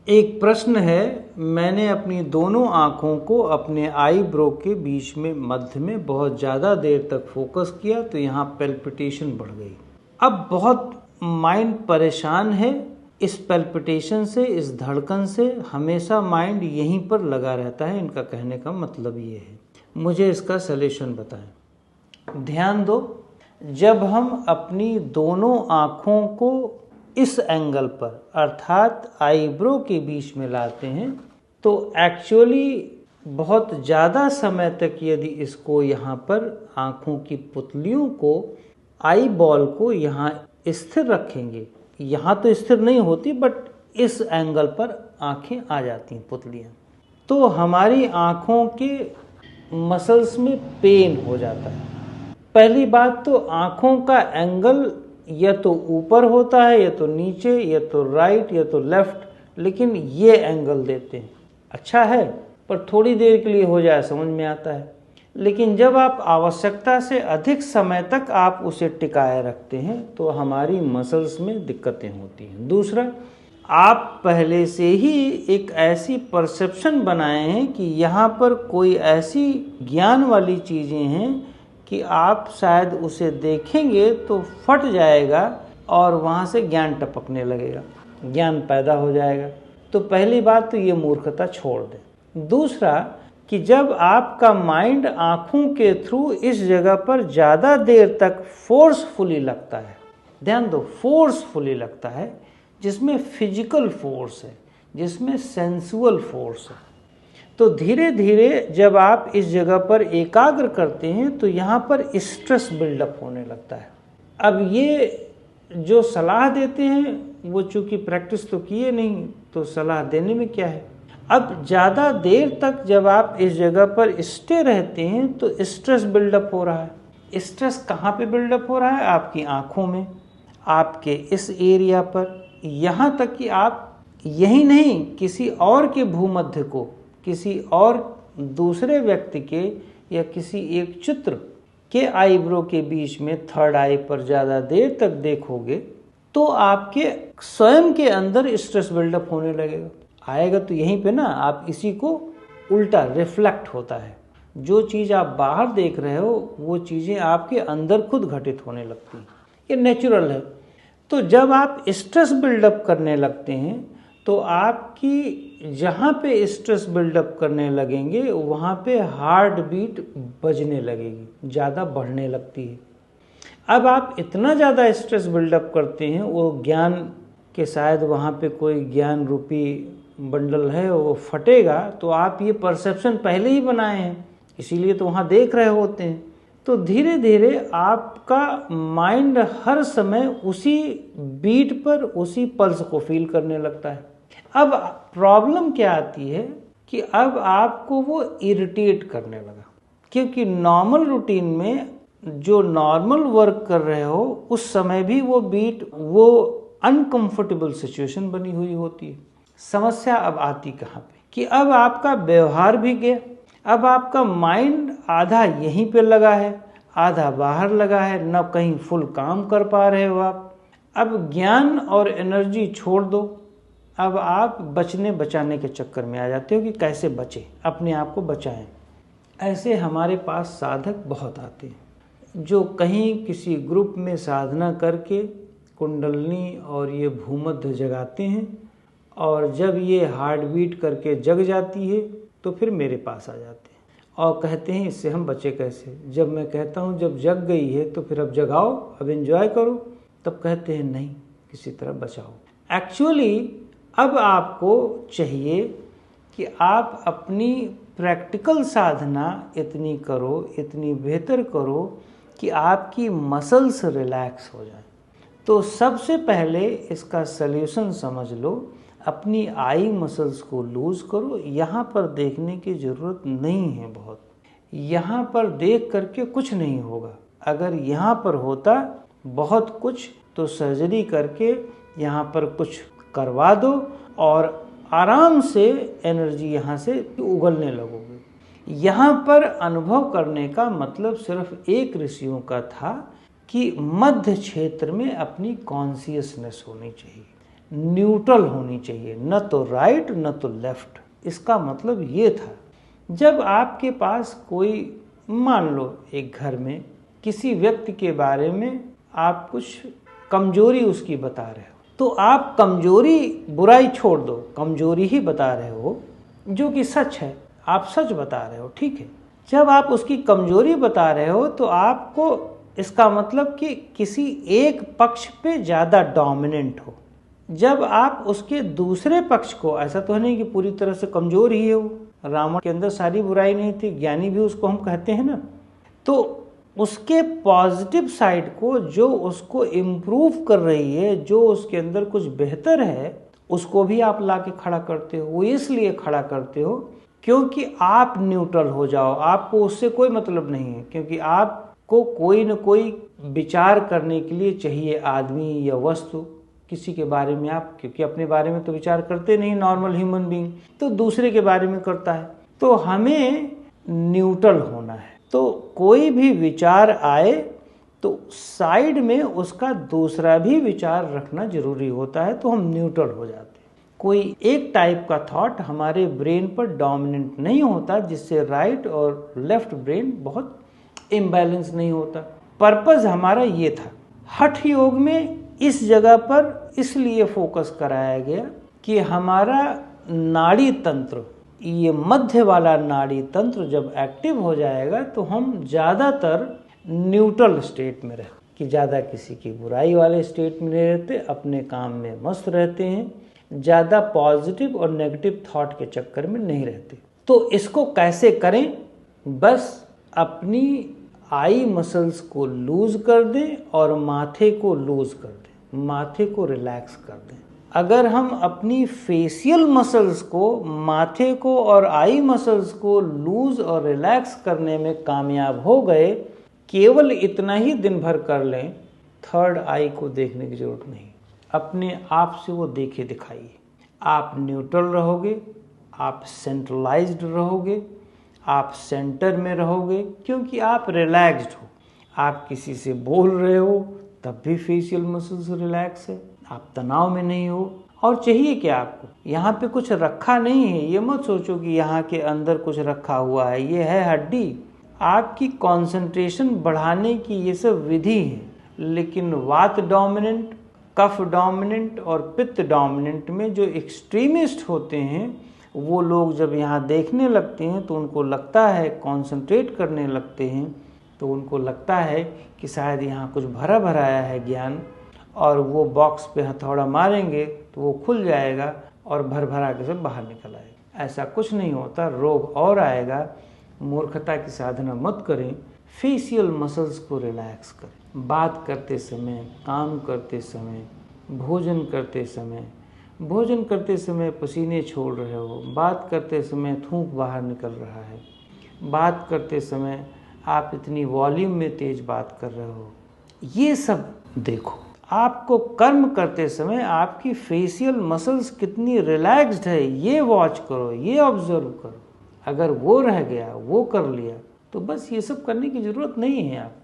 एक प्रश्न है, मैंने अपनी दोनों आँखों को अपने आईब्रो के बीच में मध्य में बहुत ज़्यादा देर तक फोकस किया तो यहाँ पैल्पिटेशन बढ़ गई। अब बहुत माइंड परेशान है इस पैल्पिटेशन से, इस धड़कन से। हमेशा माइंड यहीं पर लगा रहता है। इनका कहने का मतलब ये है। मुझे इसका सलूशन बताएं। ध्यान दो, जब हम अपनी दोनों आँखों को इस एंगल पर अर्थात आईब्रो के बीच में लाते हैं तो एक्चुअली बहुत ज़्यादा समय तक यदि इसको यहाँ पर आँखों की पुतलियों को, आई बॉल को यहाँ स्थिर रखेंगे, यहाँ तो स्थिर नहीं होती बट इस एंगल पर आँखें आ जाती हैं पुतलियाँ, तो हमारी आँखों के मसल्स में पेन हो जाता है। पहली बात तो आँखों का एंगल या तो ऊपर होता है या तो नीचे या तो राइट या तो लेफ्ट, लेकिन ये एंगल देते हैं। अच्छा है, पर थोड़ी देर के लिए हो जाए समझ में आता है, लेकिन जब आप आवश्यकता से अधिक समय तक आप उसे टिकाए रखते हैं तो हमारी मसल्स में दिक्कतें होती हैं। दूसरा, आप पहले से ही एक ऐसी परसेप्शन बनाए हैं कि यहाँ पर कोई ऐसी ज्ञान वाली चीज़ें हैं कि आप शायद उसे देखेंगे तो फट जाएगा और वहाँ से ज्ञान टपकने लगेगा, ज्ञान पैदा हो जाएगा। तो पहली बात तो ये मूर्खता छोड़ दें। दूसरा कि जब आपका माइंड आँखों के थ्रू इस जगह पर ज़्यादा देर तक फोर्सफुली लगता है, ध्यान दो, फोर्सफुली लगता है, जिसमें फिजिकल फोर्स है, जिसमें सेंसुअल फोर्स है, तो धीरे धीरे जब आप इस जगह पर एकाग्र करते हैं तो यहाँ पर स्ट्रेस बिल्डअप होने लगता है। अब ये जो सलाह देते हैं वो चूँकि प्रैक्टिस तो किए नहीं तो सलाह देने में क्या है। अब ज़्यादा देर तक जब आप इस जगह पर स्टे रहते हैं तो स्ट्रेस बिल्डअप हो रहा है। स्ट्रेस कहाँ पे बिल्डअप हो रहा है? आपकी आँखों में, आपके इस एरिया पर, यहाँ तक कि आप यही नहीं किसी और के भूमध्य को, किसी और दूसरे व्यक्ति के या किसी एक चित्र के आईब्रो के बीच में थर्ड आई पर ज़्यादा देर तक देखोगे तो आपके स्वयं के अंदर स्ट्रेस बिल्डअप होने लगेगा। आएगा तो यहीं पे ना, आप इसी को उल्टा रिफ्लेक्ट होता है। जो चीज़ आप बाहर देख रहे हो वो चीज़ें आपके अंदर खुद घटित होने लगती हैं। ये नेचुरल है। तो जब आप स्ट्रेस बिल्डअप करने लगते हैं तो आपकी जहाँ पे स्ट्रेस बिल्डअप करने लगेंगे वहाँ पे हार्ट बीट बजने लगेगी, ज़्यादा बढ़ने लगती है। अब आप इतना ज़्यादा स्ट्रेस बिल्डअप करते हैं, वो ज्ञान के शायद वहाँ पे कोई ज्ञान रूपी बंडल है वो फटेगा, तो आप ये परसेप्शन पहले ही बनाए हैं, इसीलिए तो वहाँ देख रहे होते हैं। तो धीरे धीरे आपका माइंड हर समय उसी बीट पर, उसी पल्स को फील करने लगता है। अब प्रॉब्लम क्या आती है कि अब आपको वो इरिटेट करने लगा, क्योंकि नॉर्मल रूटीन में जो नॉर्मल वर्क कर रहे हो उस समय भी वो बीट, वो अनकंफर्टेबल सिचुएशन बनी हुई होती है। समस्या अब आती कहाँ पे कि अब आपका व्यवहार भी गया, अब आपका माइंड आधा यहीं पे लगा है, आधा बाहर लगा है, न कहीं फुल काम कर पा रहे हो आप। अब ज्ञान और एनर्जी छोड़ दो, अब आप बचने बचाने के चक्कर में आ जाते हो कि कैसे बचें, अपने आप को बचाएं। ऐसे हमारे पास साधक बहुत आते हैं जो कहीं किसी ग्रुप में साधना करके कुंडलनी और ये भूमध्य जगाते हैं, और जब ये हार्ट बीट करके जग जाती है तो फिर मेरे पास आ जाते हैं और कहते हैं इससे हम बचे कैसे। जब मैं कहता हूँ जब जग गई है तो फिर अब जगाओ, अब एंजॉय करो, तब कहते हैं नहीं, किसी तरह बचाओ। एक्चुअली अब आपको चाहिए कि आप अपनी प्रैक्टिकल साधना इतनी करो, इतनी बेहतर करो कि आपकी मसल्स रिलैक्स हो जाए। तो सबसे पहले इसका सल्यूशन समझ लो, अपनी आई मसल्स को लूज़ करो। यहाँ पर देखने की ज़रूरत नहीं है बहुत, यहाँ पर देख करके कुछ नहीं होगा। अगर यहाँ पर होता बहुत कुछ तो सर्जरी करके यहाँ पर कुछ करवा दो और आराम से एनर्जी यहाँ से उगलने लगोगे। यहाँ पर अनुभव करने का मतलब सिर्फ एक ऋषियों का था कि मध्य क्षेत्र में अपनी कॉन्शियसनेस होनी चाहिए। न्यूट्रल होनी चाहिए, न तो राइट न तो लेफ्ट। इसका मतलब ये था, जब आपके पास कोई, मान लो एक घर में किसी व्यक्ति के बारे में आप कुछ कमजोरी उसकी बता रहे हो, तो आप कमजोरी, बुराई छोड़ दो, कमजोरी ही बता रहे हो, जो कि सच है, आप सच बता रहे हो, ठीक है। जब आप उसकी कमजोरी बता रहे हो तो आपको, इसका मतलब कि किसी एक पक्ष पे ज़्यादा डोमिनेंट हो। जब आप उसके दूसरे पक्ष को, ऐसा तो है नहीं कि पूरी तरह से कमजोर ही है वो, रावण के अंदर सारी बुराई नहीं थी, ज्ञानी भी उसको हम कहते हैं ना, तो उसके पॉजिटिव साइड को, जो उसको इम्प्रूव कर रही है, जो उसके अंदर कुछ बेहतर है, उसको भी आप ला के खड़ा करते हो। वो इसलिए खड़ा करते हो क्योंकि आप न्यूट्रल हो जाओ, आपको उससे कोई मतलब नहीं है, क्योंकि आपको कोई न कोई विचार करने के लिए चाहिए, आदमी या वस्तु, किसी के बारे में आप, क्योंकि अपने बारे में तो विचार करते नहीं, नॉर्मल ह्यूमन बीइंग, तो दूसरे के बारे में करता है। तो हमें न्यूट्रल होना है। तो कोई भी विचार आए तो साइड में उसका दूसरा भी विचार रखना जरूरी होता है, तो हम न्यूट्रल हो जाते हैं। कोई एक टाइप का थॉट हमारे ब्रेन पर डोमिनेंट नहीं होता, जिससे राइट और लेफ्ट ब्रेन बहुत इम्बैलेंस नहीं होता। पर्पस हमारा ये था। हठ योग में इस जगह पर इसलिए फोकस कराया गया कि हमारा नाड़ी तंत्र, ये मध्य वाला नाड़ी तंत्र जब एक्टिव हो जाएगा तो हम ज़्यादातर न्यूट्रल स्टेट में रहते, कि ज़्यादा किसी की बुराई वाले स्टेट में नहीं रहते, अपने काम में मस्त रहते हैं, ज़्यादा पॉजिटिव और नेगेटिव थॉट के चक्कर में नहीं रहते। तो इसको कैसे करें? बस अपनी आई मसल्स को लूज कर दें और माथे को लूज कर दें, माथे को रिलैक्स कर दें। अगर हम अपनी फेशियल मसल्स को, माथे को और आई मसल्स को लूज और रिलैक्स करने में कामयाब हो गए, केवल इतना ही दिन भर कर लें, थर्ड आई को देखने की जरूरत नहीं, अपने आप से वो देखे दिखाइए। आप न्यूट्रल रहोगे, आप सेंट्रलाइज्ड रहोगे, आप सेंटर में रहोगे, क्योंकि आप रिलैक्स्ड हो। आप किसी से बोल रहे हो तब भी फेशियल मसल्स रिलैक्स है, आप तनाव में नहीं हो। और चाहिए क्या आपको? यहाँ पे कुछ रखा नहीं है, ये मत सोचो कि यहाँ के अंदर कुछ रखा हुआ है, ये है हड्डी। आपकी कंसंट्रेशन बढ़ाने की ये सब विधि है, लेकिन वात डोमिनेंट, कफ डोमिनेंट और पित्त डोमिनेंट में जो एक्सट्रीमिस्ट होते हैं, वो लोग जब यहाँ देखने लगते हैं तो उनको लगता है, कंसंट्रेट करने लगते हैं तो उनको लगता है कि शायद यहाँ कुछ भरा भरा आया है ज्ञान, और वो बॉक्स पे हथौड़ा मारेंगे तो वो खुल जाएगा और भर भरा के सब बाहर निकल आएगा। ऐसा कुछ नहीं होता, रोग और आएगा। मूर्खता की साधना मत करें, फेशियल मसल्स को रिलैक्स करें। बात करते समय, काम करते समय, भोजन करते समय पसीने छोड़ रहे हो, बात करते समय थूक बाहर निकल रहा है, बात करते समय आप इतनी वॉल्यूम में तेज बात कर रहे हो, ये सब देखो। आपको कर्म करते समय आपकी फेशियल मसल्स कितनी रिलैक्स्ड है, ये वॉच करो, ये ऑब्जर्व करो। अगर वो रह गया, वो कर लिया, तो बस ये सब करने की ज़रूरत नहीं है आपको।